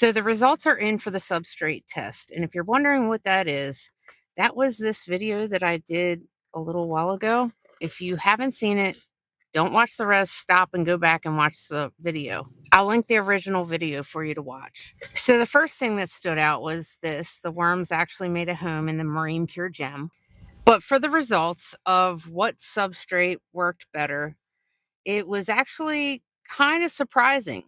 So the results are in for the substrate test. And if you're wondering what that is, that was this video that I did a little while ago. If you haven't seen it, don't watch the rest, stop and go back and watch the video. I'll link the original video for you to watch. So the first thing that stood out was this. The worms actually made a home in the MarinePure gem. But for the results of what substrate worked better, it was actually kind of surprising.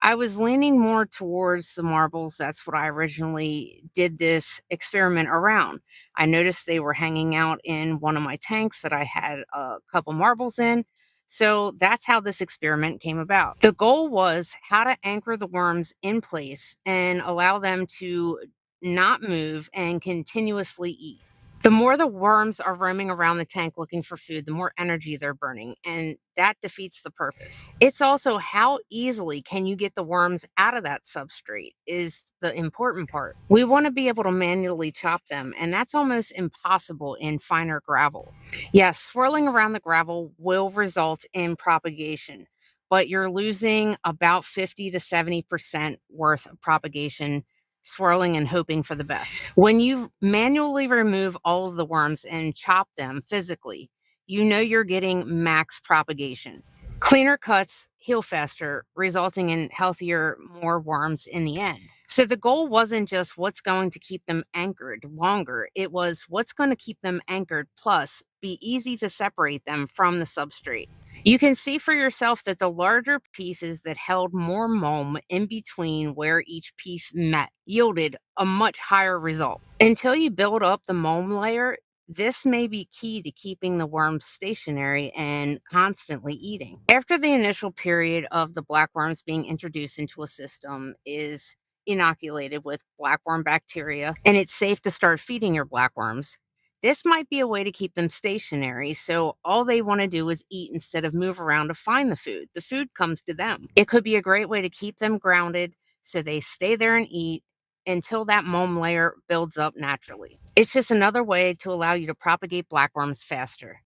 I was leaning more towards the marbles. That's what I originally did this experiment around. I noticed they were hanging out in one of my tanks that I had a couple marbles in. So that's how this experiment came about. The goal was how to anchor the worms in place and allow them to not move and continuously eat. The more the worms are roaming around the tank looking for food, the more energy they're burning, and that defeats the purpose. It's also how easily can you get the worms out of that substrate is the important part. We want to be able to manually chop them, and that's almost impossible in finer gravel. Yes, swirling around the gravel will result in propagation, but you're losing about 50 to 70% worth of propagation swirling and hoping for the best. When you manually remove all of the worms and chop them physically, you know you're getting max propagation. Cleaner cuts heal faster, resulting in healthier, more worms in the end. So the goal wasn't just what's going to keep them anchored longer, it was what's going to keep them anchored, plus be easy to separate them from the substrate. You can see for yourself that the larger pieces that held more moam in between where each piece met yielded a much higher result. Until you build up the moam layer, this may be key to keeping the worms stationary and constantly eating. After the initial period of the blackworms being introduced into a system is inoculated with blackworm bacteria, and it's safe to start feeding your blackworms, this might be a way to keep them stationary, so all they want to do is eat instead of move around to find the food. The food comes to them. It could be a great way to keep them grounded so they stay there and eat until that moam layer builds up naturally. It's just another way to allow you to propagate blackworms faster.